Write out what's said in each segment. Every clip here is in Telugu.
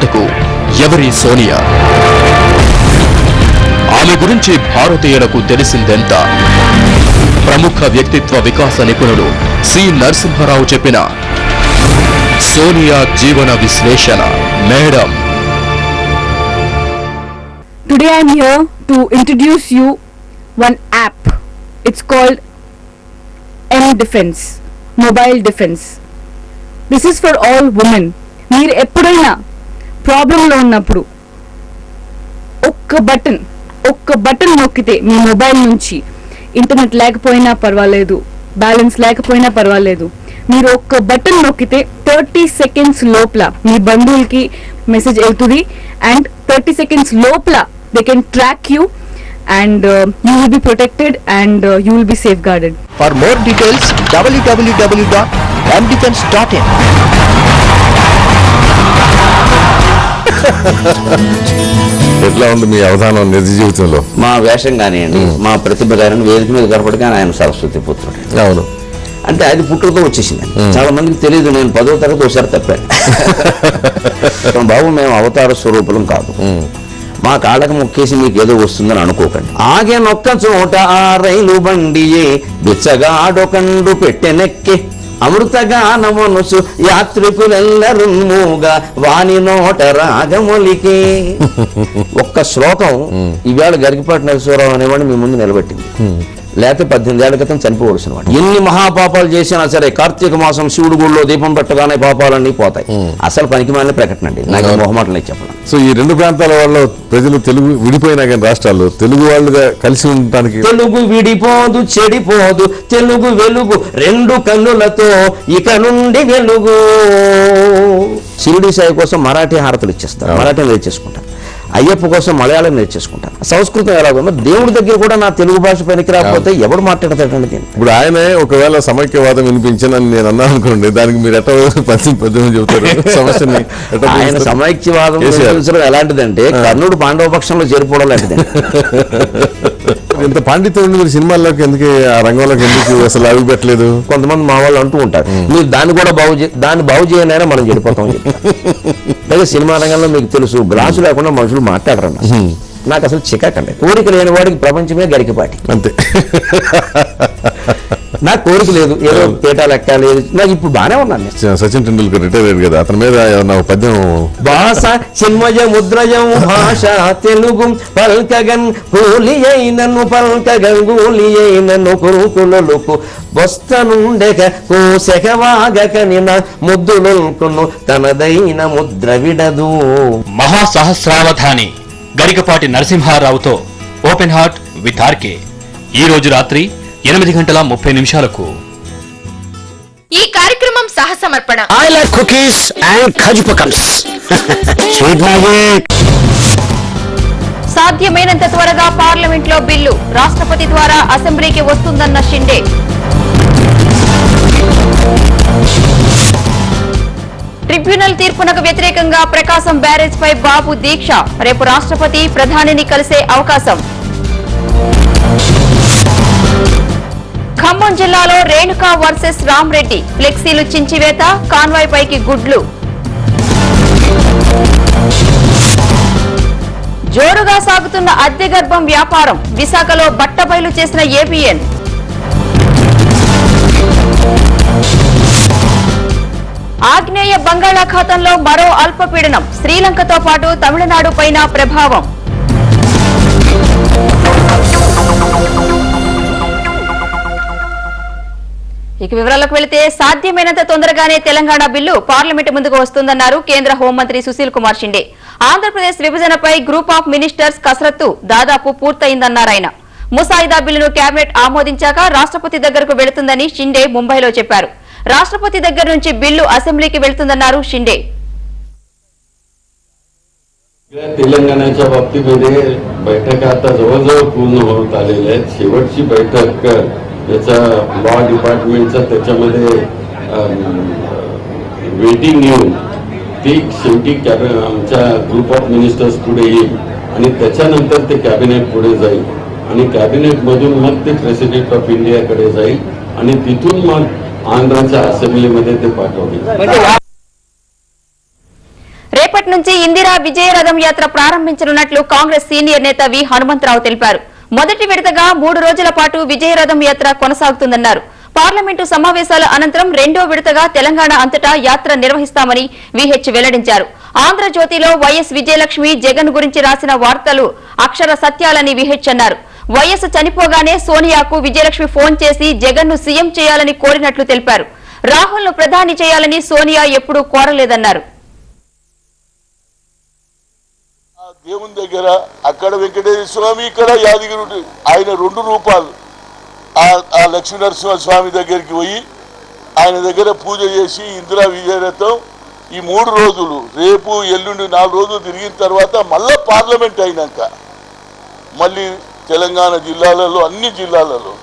ఇంతకు ఎవరి సోనియా? ఆమె గురించి భారతీయులకు తెలిసిందెంత? ప్రముఖ వ్యక్తిత్వ వికాస నిపుణుడు సి నరసింహారావు చెప్పిన సోనియా జీవన విశ్లేషణ. Madam, today I am here to introduce you one app. It's called M Defense, Mobile Defense. This is for all women. మీరు ఎప్పుడైనా ప్రాబ్లంలో ఉన్నప్పుడు ఒక్క బటన్ నొక్కితే మీ మొబైల్ నుంచి ఇంటర్నెట్ లేకపోయినా పర్వాలేదు, బ్యాలెన్స్ లేకపోయినా పర్వాలేదు, మీరు ఒక్క బటన్ నొక్కితే 30 seconds లోపల మీ బంధువులకి మెసేజ్ వెళ్తుంది అండ్ 30 seconds లోపల they can track you and you will be protected and you will be safeguarded. For more details www.mdefense.in. ఎట్లా ఉంది మీ అవధానం నిజ జీవితంలో? మా వేషం కానివ్వండి, మా ప్రతిభ కానివ్వండి, వేదిక మీద కనపడగానే ఆయన సరస్వతి పుత్రుడు. అవును, అంటే అది పుట్టుకతో వచ్చేసింది. చాలా మందికి తెలియదు, నేను 10వ తరగతి ఒకసారి తప్పాను. బాబు, మేము అవతార స్వరూపులం కాదు, మా కాళ్ళకు మొక్కేసి మీకు ఏదో వస్తుందని అనుకోకండి. ఆగే నొక్క చోట ఆ రైలు బండియే బిచ్చగాడొకండు పెట్టెనెక్కే అమృతగాన మనసు యాత్రికులెల్లరూ మూగా వాని నోట రాగమొలికే. ఒక్క శ్లోకం ఈవేళ గరికపాటి నరసింహారావు అనేవాడిని మీ ముందు నిలబెట్టింది. లేకపోతే 18 ఏళ్ల క్రితం చనిపోవలసిన వాడు. ఎన్ని మహాపాపాలు చేసినా సరే కార్తీక మాసం శివుడు గుడిలో దీపం పెట్టగానే పాపాలన్నీ పోతాయి. అసలు పనికిమాలిన ప్రకటన అండి, నాకు మొహమాటలు చెప్పడం. సో ఈ రెండు ప్రాంతాల వాళ్ళ ప్రజలు తెలుగు విడిపోయినా కానీ రాష్ట్రాల్లో తెలుగు వాళ్ళుగా కలిసి ఉండటానికి తెలుగు విడిపోదు చెడిపోదు తెలుగు వెలుగు రెండు కన్నులతో ఇక నుండి వెలుగు. షిరిడి సాయి కోసం మరాఠీ హారతులు ఇచ్చేస్తారు, మరాఠీ నేర్చేసుకుంటారు. అయ్యప్ప కోసం మలయాళం నేర్చేసుకుంటాను. సంస్కృతం ఎలాగో దేవుడి దగ్గర కూడా నా తెలుగు భాష పనికి రాకపోతే ఎవడు మాట్లాడతాడండి దీన్ని? ఇప్పుడు ఆయనే ఒకవేళ సమైక్యవాదం వినిపించనని నేను అన్నాను అనుకోండి, దానికి మీరు ఎట్లా పద్యం చెబుతారు సమస్యని? ఆయన సమైక్యవాదం ఎలాంటిదంటే కర్ణుడు పాండవ పక్షంలో చేరిపోవడం లాంటిదండి. ఇంత పాండిత్యం మీరు సినిమాల్లోకి ఎందుకు, ఆ రంగంలోకి ఎందుకు అసలు అడుగు పెట్టలేదు? కొంతమంది మా వాళ్ళు అంటూ ఉంటారు, మీరు దాన్ని కూడా దాన్ని బాగు చేయనైనా మనం చెడిపోతాం. లేదా సినిమా రంగంలో మీకు తెలుసు, గ్లాసు లేకుండా మనుషులు మాట్లాడరన్న. నాకు అసలు చికాకండి. కోరిక లేని వాడికి ప్రపంచమే గరికపాటి. అంతే. నాకు కోరిక లేదు, ఏదో తేటా లెక్క లేదు, నాకు ఇప్పుడు బాగానే ఉన్నాను. సచిన్ టెండూల్కర్ రిటైర్ అయ్యారు కదా, అతని మీద పద్యం. భాష చిన్మయ ముద్రయం భాష తెలుగు పల్కగన్ కూలి అయినను పల్కగన్ గూలి అయినను కురుకులకు బొస్తనుండెక కోశెకవాగక నిన ముద్దులొల్కును తనదైన ముద్ర విడదు. మహాసహస్రావధాని గరికపాటి నరసింహారావుతో ఓపెన్ హార్ట్ విత్ ఆర్కే ఈ రోజు రాత్రి 8:30 ఈ కార్యక్రమం సహసమర్పణ I like cookies and kajupakams. Sweet magic. సాధ్యమైనంత త్వరగా పార్లమెంట్ లో బిల్లు రాష్ట్రపతి ద్వారా అసెంబ్లీకి వస్తుందన్న షిండే. ట్రిబ్యునల్ తీర్పునకు వ్యతిరేకంగా ప్రకాశం బ్యారేజ్ పై బాబు దీక్ష. రేపు రాష్ట్రపతి ప్రధానిని కలిసే అవకాశం. ఖమ్మం జిల్లాలో రేణుకా వర్సెస్ రామ్రెడ్డి ఫ్లెక్సీలు చించివేత, కాన్వాయ్ పైకి గుడ్లు. జోరుగా సాగుతున్న అద్దె గర్భం వ్యాపారం. విశాఖలో బట్టబయలు చేసిన ఏపీఎన్. ఆగ్నేయ బంగాళాఖాతంలో మరో అల్పపీడనం. శ్రీలంకతో పాటు తమిళనాడు పైన ప్రభావం. ఇక వివరాలకు వెళితే సాధ్యమైనంత తొందరగానే తెలంగాణ బిల్లు పార్లమెంట్ ముందుకు వస్తుందన్నారు కేంద్ర హోంమంత్రి సుశీల్ కుమార్ షిండే. ఆంధ్రప్రదేశ్ విభజనపై గ్రూప్ ఆఫ్ మినిస్టర్స్ కసరత్తు దాదాపు పూర్తయిందన్నారాయన. ముసాయిదా బిల్లును కేబినెట్ ఆమోదించాక రాష్ట్రపతి దగ్గరకు వెళుతుందని షిండే ముంబైలో చెప్పారు. राष्ट्रपति దగ్గర నుంచి బిల్లు అసెంబ్లీకి వెళ్తుందన్నారు షిండే. तेलंगणाच्या बाबतीमध्ये बैठका आता जवळजवळ पूर्ण होत आलेल्या आहेत. शेवटची बैठक याचा लॉ डिपार्टमेंटचा त्याच्यामध्ये वेटिंग येऊन ती शेवटी आमच्या ग्रुप ऑफ मिनिस्टर्स पुढे येईल आणि त्याच्यानंतर ते कॅबिनेट पुढे जाईल आणि कॅबिनेट मधून मग ते प्रेसिडेंट ऑफ इंडियाकडे जाईल आणि तिथून मग आंध्रच्या असेंब्लीमध्ये ते पाठवतील. రేపటి నుంచి ఇందిరా విజయరథం యాత్ర ప్రారంభించనున్నట్లు కాంగ్రెస్ సీనియర్ నేత వి హనుమంతరావు తెలిపారు. మొదటి విడతగా 3 రోజుల పాటు విజయరథం యాత్ర కొనసాగుతుందన్నారు. పార్లమెంటు సమావేశాల అనంతరం రెండో విడతగా తెలంగాణ అంతటా యాత్ర నిర్వహిస్తామని విహెచ్ వెల్లడించారు. ఆంధ్రజ్యోతిలో వైఎస్ విజయలక్ష్మి జగన్ గురించి రాసిన వార్తలు అక్షర సత్యాలని విహెచ్ అన్నారు. వైఎస్ చనిపోగానే సోనియాకు విజయలక్ష్మి ఫోన్ చేసి జగన్ ను సీఎం చేయాలని కోరినట్లు తెలిపారు. రాహుల్ ను ప్రధాని చేయాలని సోనియా ఎప్పుడూ కోరలేదన్నారు. దేవుని దగ్గర అక్కడ వెంకటేశ్వర స్వామి, ఇక్కడ యాదగిరి, ఆయన 2 రూపాలు ఆ లక్ష్మీనరసింహ స్వామి దగ్గరికి పోయి ఆయన దగ్గర పూజ చేసి ఇందిరా విజయరథం ఈ 3 రోజులు, రేపు ఎల్లుండి 4 రోజులు తిరిగిన తర్వాత మళ్ళా పార్లమెంట్ అయినాక మళ్ళీ తెలంగాణ జిల్లాలలో, అన్ని జిల్లాలలో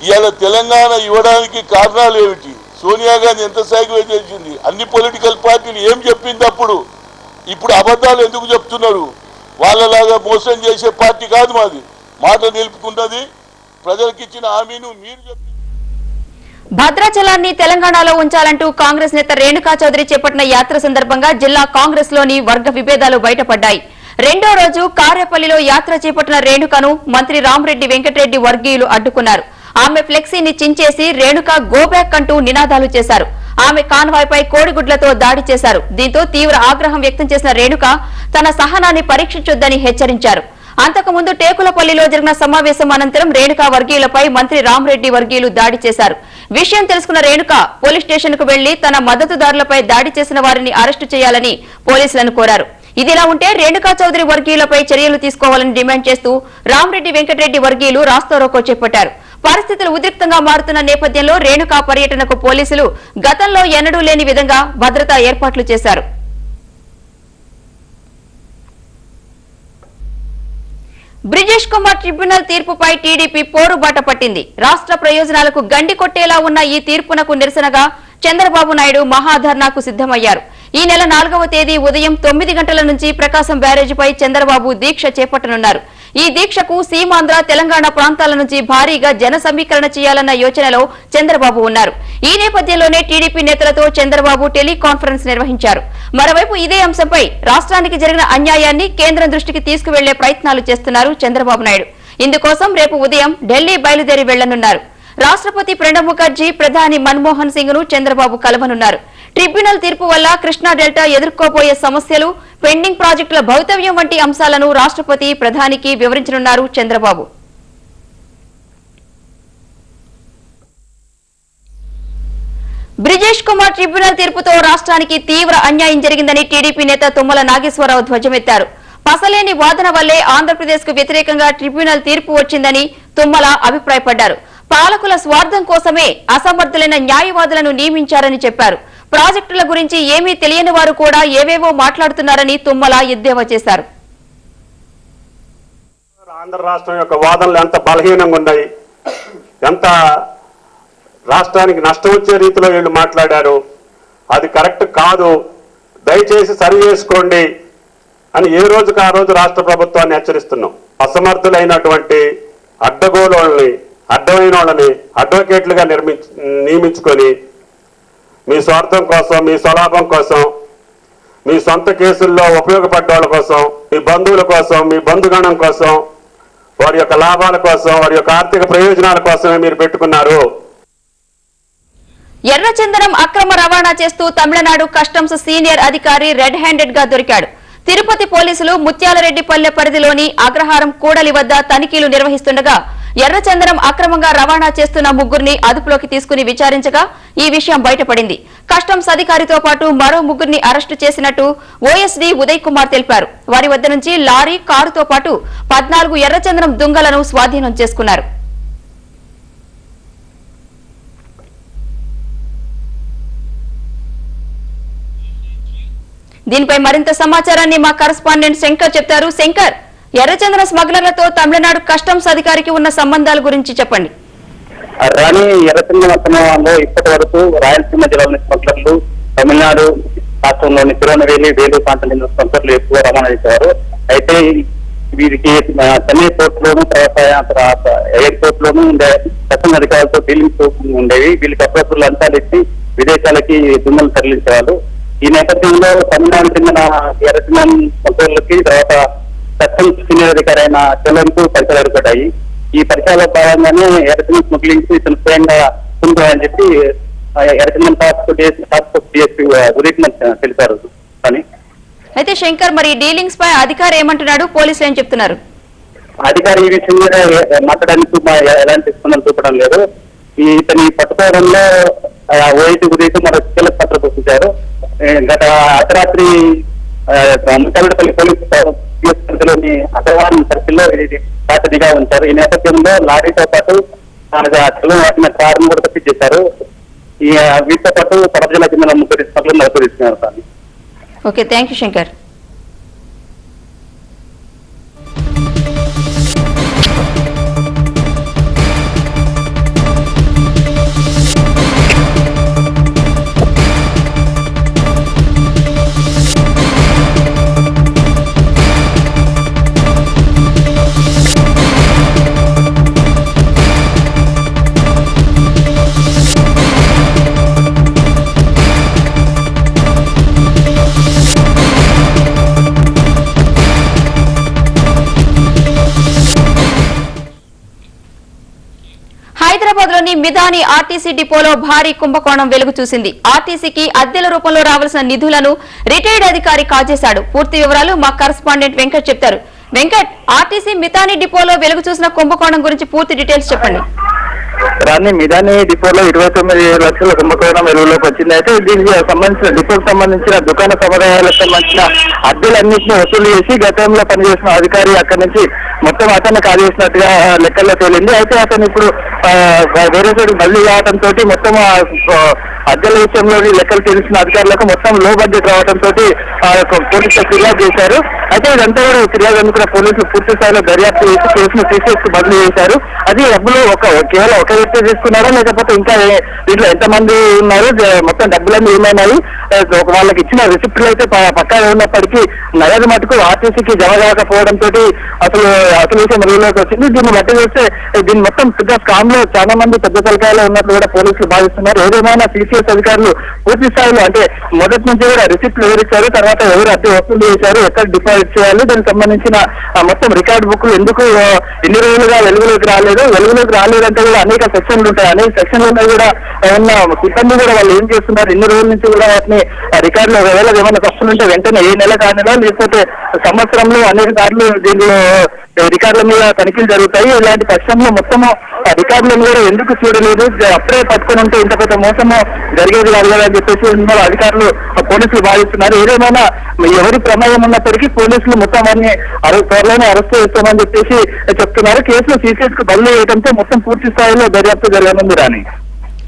ఇవాళ తెలంగాణ ఇవ్వడానికి కారణాలు ఏమిటి? సోనియా గాంధీ ఎంత సాక్రిఫైస్ చేసింది? అన్ని పొలిటికల్ పార్టీలు ఏం చెప్పింది అప్పుడు? ఇప్పుడు అబద్ధాలు ఎందుకు చెప్తున్నారు? వాళ్ళలాగా మోసం చేసే పార్టీ కాదు మాది. మాట నిలుపుకున్నది, ప్రజలకు ఇచ్చిన హామీను మీరు చెప్పి. భద్రాచలాన్ని తెలంగాణలో ఉంచాలంటూ కాంగ్రెస్ నేత రేణుకా చౌదరి చేపట్టిన యాత్ర సందర్భంగా జిల్లా కాంగ్రెస్ లోని వర్గ విభేదాలు బయటపడ్డాయి. రెండో రోజు కారేపల్లిలో యాత్ర చేపట్టిన రేణుకను మంత్రి రామరెడ్డి వెంకటరెడ్డి వర్గీయులు అడ్డుకున్నారు. ఆమె ఫ్లెక్సీని చించేసి రేణుక గోబ్యాక్ అంటూ నినాదాలు చేశారు. ఆమె కాన్వాయ్పై కోడిగుడ్లతో దాడి చేశారు. దీంతో తీవ్ర ఆగ్రహం వ్యక్తం చేసిన రేణుక తన సహనాన్ని పరీక్షించొద్దని హెచ్చరించారు. అంతకుముందు టేకులపల్లిలో జరిగిన సమావేశం అనంతరం రేణుక వర్గీయులపై మంత్రి రామరెడ్డి వర్గీయులు దాడి చేశారు. విషయం తెలుసుకున్న రేణుక పోలీస్ స్టేషన్ కు వెళ్లి తన మద్దతుదారులపై దాడి చేసిన వారిని అరెస్టు చేయాలని పోలీసులను కోరారు. ఇదిలా ఉంటే రేణుకా చౌదరి వర్గీయులపై చర్యలు తీసుకోవాలని డిమాండ్ చేస్తూ రామరెడ్డి వెంకటరెడ్డి వర్గీయులు రాస్తారోకో చేపట్టారు. పరిస్థితులు ఉద్రిక్తంగా మారుతున్న నేపథ్యంలో రేణుకా పర్యటనకు పోలీసులు గతంలో ఎన్నడూ లేని విధంగా భద్రతా ఏర్పాట్లు చేశారు. బ్రిజేష్ కుమార్ ట్రిబ్యునల్ తీర్పుపై టీడీపీ పోరుబాట పట్టింది. రాష్ట్ర ప్రయోజనాలకు గండి కొట్టేలా ఉన్న ఈ తీర్పునకు నిరసనగా చంద్రబాబు నాయుడు మహాధర్నాకు సిద్దమయ్యారు. ఈ నెల 4వ తేదీ ఉదయం 9 గంటల నుంచి ప్రకాశం బ్యారేజీపై చంద్రబాబు దీక్ష చేపట్టనున్నారు. ఈ దీక్షకు సీమాంధ్ర, తెలంగాణ ప్రాంతాల నుంచి భారీగా జన సమీకరణ చేయాలన్న యోచనలో చంద్రబాబు ఉన్నారు. ఈ నేపథ్యంలోనే టీడీపీ నేతలతో చంద్రబాబు టెలికాన్ఫరెన్స్ నిర్వహించారు. మరోవైపు ఇదే అంశంపై రాష్ట్రానికి జరిగిన అన్యాయాన్ని కేంద్రం దృష్టికి తీసుకువెళ్లే ప్రయత్నాలు చేస్తున్నారు చంద్రబాబు నాయుడు. ఇందుకోసం రేపు ఉదయం ఢిల్లీ బయలుదేరి వెళ్లనున్నారు. రాష్ట్రపతి ప్రణబ్ ముఖర్జీ, ప్రధాని మన్మోహన్ సింగ్ ను చంద్రబాబు కలవనున్నారు. ట్రిబ్యునల్ తీర్పు వల్ల కృష్ణా డెల్టా ఎదుర్కోబోయే సమస్యలు, పెండింగ్ ప్రాజెక్టుల భవితవ్యం వంటి అంశాలను రాష్ట్రపతి, ప్రధానికి వివరించనున్నారు చంద్రబాబు. బ్రిజేష్ కుమార్ ట్రిబ్యునల్ తీర్పుతో రాష్ట్రానికి తీవ్ర అన్యాయం జరిగిందని టీడీపీ నేత తుమ్మల నాగేశ్వరరావు ధ్వజమెత్తారు. పసలేని వాదన వల్లే ఆంధ్రప్రదేశ్ కు వ్యతిరేకంగా ట్రిబ్యునల్ తీర్పు వచ్చిందని తుమ్మల అభిప్రాయపడ్డారు. పాలకుల స్వార్థం కోసమే అసమర్థులైన న్యాయవాదులను నియమించారని చెప్పారు. ప్రాజెక్టుల గురించి ఏమీ తెలియని వారు కూడా ఏవేవో మాట్లాడుతున్నారని తుమ్మల ఎద్దేవా చేశారు. ఆంధ్ర రాష్ట్రం యొక్క వాదనలు ఎంత బలహీనంగా ఉన్నాయి, ఎంత రాష్ట్రానికి నష్టం వచ్చే రీతిలో వీళ్ళు మాట్లాడారు. అది కరెక్ట్ కాదు, దయచేసి సరి చేసుకోండి అని ఏ రోజుకు ఆ రోజు రాష్ట్ర ప్రభుత్వాన్ని హెచ్చరిస్తున్నాం. అసమర్థులైనటువంటి అడ్డగోళని, అడ్డమైన వాళ్ళని అడ్వకేట్లుగా నియమించుకొని మీ స్వార్థం కోసం, మీ స్వలాభం కోసం, మీ సొంత కేసుల్లో ఉపయోగపడ్డ వాళ్ళ కోసం, మీ బంధువుల కోసం, మీ బంధుగణం కోసం, వారి యొక్క లాభాల కోసం, వారి యొక్క ఆర్థిక ప్రయోజనాల కోసమే మీరు పెట్టుకున్నారు. ఎర్రచందనం అక్రమ రవాణా చేస్తూ తమిళనాడు కస్టమ్స్ సీనియర్ అధికారి రెడ్ హ్యాండెడ్ గా దొరికాడు. తిరుపతి పోలీసులు ముత్యాలరెడ్డిపల్లె పరిధిలోని అగ్రహారం కూడలి వద్ద తనిఖీలు నిర్వహిస్తుండగా ఎర్రచందనం అక్రమంగా రవాణా చేస్తున్న 3గురిని అదుపులోకి తీసుకుని విచారించగా ఈ విషయం బయటపడింది. కస్టమ్స్ అధికారితో పాటు మరో 3గురిని అరెస్టు చేసినట్టు ఓఎస్డీ ఉదయ్ కుమార్ తెలిపారు. వారి వద్ద నుంచి లారీ, కారుతో పాటు 14 ఎర్రచందనం దుంగలను స్వాధీనం చేసుకున్నారు. దీనిపై మరింత సమాచారాన్ని మా కరెస్పాండెంట్ శంకర్ చెప్తారు. శంకర్, ఎర్రచందన స్మగ్లర్లతో తమిళనాడు కస్టమ్స్ అధికారికి ఉన్న సంబంధాల గురించి చెప్పండి. రాణి, ఎర్రచందన అక్రమంలో ఇప్పటి వరకు రాయలసీమ జిల్లాలోని స్మగ్లర్లు తమిళనాడు రాష్ట్రంలోని తిరువనవేలి, వేలూరు ప్రాంతం చెందిన స్మగ్లర్లు ఎక్కువ రవాణా చేసేవారు. అయితే వీరికి చెన్నై పోర్ట్ లోను, తర్వాత ఎయిర్పోర్ట్ లోను ఉండే కస్టమ్స్ అధికారులతో డీలింగ్స్ ఉండేవి. వీళ్ళకి అప్పుడప్పుడు లంచాలు ఇచ్చి విదేశాలకి దుమ్మలు తరలించేవాళ్ళు. ఈ నేపథ్యంలో తమిళనాడు చెందిన ఎర్రచందనం కొనుగోలుకి తర్వాత కస్టమ్స్ సీనియర్ అధికారి అయిన చెల్లంకు పరిచయాలు ఏర్పడ్డాయి. ఈ పరిచయాల భాగంగానే ఎర్రచందనం స్మగ్లింగ్ ఇతను స్వయంగా ఉంటుందని చెప్పి ఎర్రచందనం టాస్క్ ఫోర్స్ డిఎస్పీ ఉదయ్ తెలిపారు. కానీ అయితే శంకర్, మరి డీలింగ్స్ పై అధికారి ఏమంటున్నాడు, పోలీసులు ఏం చెప్తున్నారు? అధికారి ఈ విషయం మీద మాట్లాడడానికి ఎలాంటి స్పందన చూపడం లేదు. ఇతని పట్టుకోవడంలో ఓఐటీ ఉదయ్ మరి కీలక పాత్ర పోషించారు. గత అర్ధరాత్రి ముత్తాలపల్లి పోలీసు పరిధిలోని అగ్రవారం సర్కిల్లో ఇది పాతదిగా ఉంచారు. ఈ నేపథ్యంలో లారీతో పాటు వాటిన కారును కూడా తప్పించేశారు. ఈ వీటితో పాటు కడప జిల్లా చెందిన 30 స్మగ్లర్లను అదుపు తీసుకున్నారు. Okay, thank you Shankar. Hyderabad లోని మిధాని ఆర్టీసీ డిపోలో భారీ కుంభకోణం వెలుగు చూసింది. ఆర్టీసీకి అద్దెల రూపంలో రావాల్సిన నిధులను రిటైర్డ్ అధికారి కాజేశాడు. పూర్తి వివరాలు మా కరెస్పాండెంట్ వెంకట్ చెప్తారు. వెంకట్, ఆర్టీసీ మిధాని డిపోలో వెలుగు చూసిన కుంభకోణం గురించి పూర్తి డీటెయిల్స్ చెప్పండి. రాని మిధాని డిపోలో 29 లక్షల కుంభకోణం వెలుగులోకి వచ్చింది. అయితే దీనికి సంబంధించిన డిపోకు సంబంధించిన దుకాణ సముదాయాలకు సంబంధించిన అద్దెలన్నింటినీ వసూలు చేసి గతంలో పనిచేసిన అధికారి అక్కడి నుంచి మొత్తం అతన్ని కాజేసినట్టుగా లెక్కల్లో తేలింది. అయితే అతను ఇప్పుడు వేరే చోటు బదిలీ కావడంతో మొత్తం అద్దెల విషయంలోని లెక్కలు తెలిసిన అధికారులకు మొత్తం లో బడ్జెట్ రావడంతో పోలీసులు ఫిర్యాదు చేశారు. అయితే ఇదంతా కూడా ఫిర్యాదు అందుకున్న పోలీసులు పూర్తి స్థాయిలో దర్యాప్తు చేసి కేసును CCS కు బదిలీ చేశారు. అది డబ్బులు కేవలం ఒక వ్యక్తి తీసుకున్నారా లేకపోతే ఇంకా దీంట్లో ఎంతమంది ఉన్నారు, మొత్తం డబ్బులన్నీ ఏమైనాయి, వాళ్ళకి ఇచ్చిన రిసిప్ట్లు అయితే పక్కా ఉన్నప్పటికీ నగదు మటుకు ఆర్టీసీకి జమ కాకపోవడంతో అసలు విషయం వెలుగులోకి వచ్చింది. దీన్ని బట్టి చూస్తే దీన్ని మొత్తం పెద్ద స్కామ్ లో చాలా మంది పెద్ద తలకాయలో ఉన్నట్లు కూడా పోలీసులు భావిస్తున్నారు. ఏదేమైనా CCS అధికారులు పూర్తి స్థాయిలో అంటే మొదటి నుంచి కూడా రిసిప్ట్లు ఎవరిచ్చారు, తర్వాత ఎవరు అద్దె వసూలు చేశారు, ఎక్కడ డిపాజిట్ చేయాలి, దానికి సంబంధించిన మొత్తం రికార్డు బుక్లు ఎందుకు ఇన్ని రోజులుగా వెలుగులోకి రాలేదంటే కూడా అనేక సెక్షన్లు ఉంటాయి. అనేక సెక్షన్లు కూడా ఉన్న సిబ్బంది కూడా వాళ్ళు ఏం చేస్తున్నారు, ఇన్ని రోజుల నుంచి కూడా వాటిని రికార్డులో ఒకవేళ ఏమైనా తప్పులు ఉంటే వెంటనే ఏ నెల కానిలో లేకపోతే సంవత్సరంలో అనేక సార్లు దీనిలో రికార్డుల మీద తనిఖీలు జరుగుతాయి. ఇలాంటి పక్షంలో మొత్తము రికార్డులను కూడా ఎందుకు చూడలేదు, అప్పుడే పట్టుకుని ఉంటే ఇంత పెద్ద మోసము జరిగేది కాదు కదా అని చెప్పేసి అధికారులు పోలీసులు భావిస్తున్నారు. ఏదేమైనా ఎవరి ప్రమేయం ఉన్నప్పటికీ పోలీసులు మొత్తం వారిని త్వరలోనే అరెస్ట్ చేస్తామని చెప్పేసి చెప్తున్నారు. కేసులో CCS కు బదిలీ చేయడంతో మొత్తం పూర్తి స్థాయిలో దర్యాప్తు జరగనుంది. రాని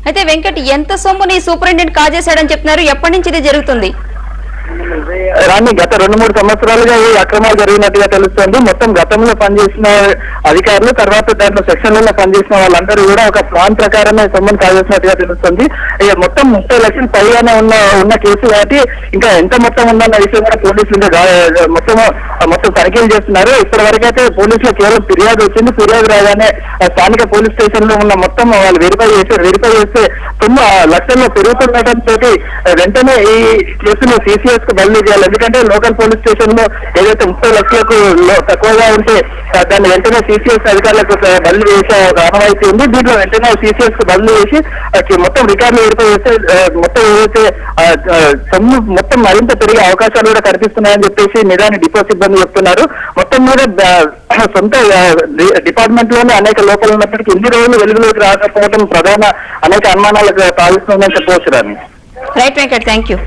అయితే వెంకట్, ఎంత సొమ్ముని సూపరింటెండెంట్ కాజేశాడని చెప్తున్నారు, ఎప్పటి నుంచి ఇది జరుగుతుంది? రాని గత 2-3 సంవత్సరాలుగా ఈ అక్రమాలు జరిగినట్టుగా తెలుస్తుంది. మొత్తం గతంలో పనిచేసిన అధికారులు తర్వాత దాంట్లో సెక్షన్లలో పనిచేసిన వాళ్ళందరూ కూడా ఒక ప్లాన్ ప్రకారమే సొమ్మును కాజేసినట్టుగా తెలుస్తుంది. మొత్తం 30 లక్షలు పైగానే ఉన్న కేసు కాబట్టి ఇంకా ఎంత మొత్తం ఉందన్న విషయం కూడా పోలీసులు మొత్తం తనిఖీలు చేస్తున్నారు. ఇప్పటి వరకు అయితే పోలీసులు కేవలం ఫిర్యాదు వచ్చింది. ఫిర్యాదు రాగానే స్థానిక పోలీస్ స్టేషన్ లో ఉన్న మొత్తం వాళ్ళు వెరిఫై చేస్తే 9 లక్షల్లో పెరుగుతుండటంతో వెంటనే ఈ కేసును CCS కు బదిలీ చేయాలి. ఎందుకంటే లోకల్ పోలీస్ స్టేషన్ లో ఏదైతే 30 లక్షలకు తక్కువగా ఉంటే దాన్ని వెంటనే CCS అధికారులకు బదిలీ చేసే ఆనవాయితీ ఉంది. దీంట్లో వెంటనే CCS కు బదిలీ చేసి మొత్తం రికార్డులు వెరిఫై చేస్తే మొత్తం ఏదైతే సొమ్ము మొత్తం మరింత పెరిగే అవకాశాలు కూడా కనిపిస్తున్నాయని చెప్పేసి మిధాని డిపో సిబ్బంది చెప్తున్నారు. మొత్తం మీద సొంత డిపార్ట్మెంట్ లోనే అనేక లోపాలు ఉన్నప్పటికీ ఇన్ని రోజులు వెలుగులోకి రాకపోవడం ప్రధాన అనేక అనుమానాలకు తావిస్తుందని చెప్పవచ్చు. రాని రైట్ వెంకట్, థ్యాంక్ యూ.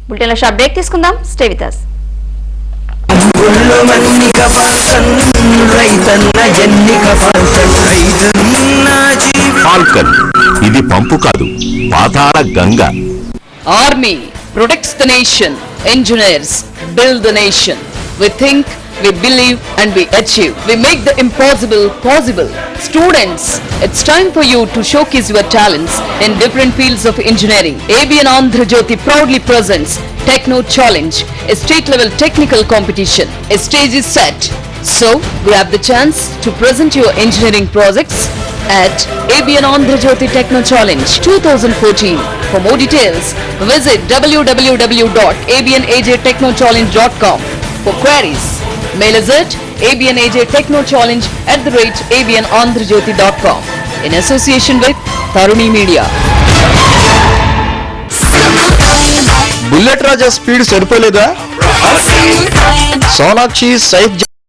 బులెటిన్లో షార్ట్ బ్రేక్ తీసుకుందాం, స్టే విత్ us. ఫాల్కన్ ఇది పంపు కాదు, పాతాళ గంగ. Army protects the nation, engineers build the nation. We think, we believe and we achieve. We make the impossible possible. Students, it's time for you to showcase your talents in different fields of engineering. ABN Andhra Jyoti proudly presents Techno Challenge, a state level technical competition. A stage is set. So, grab the chance to present your engineering projects at ABN Andhra Jyoti Techno Challenge 2014. For more details, visit www.abnajtechnochallenge.com. For queries, mail us at abnajtechnochallenge@abnandhrajyoti.com in association with Taruni Media. Bullet Raja speed సరిపోలేదా? సోనాక్షి సైఫ్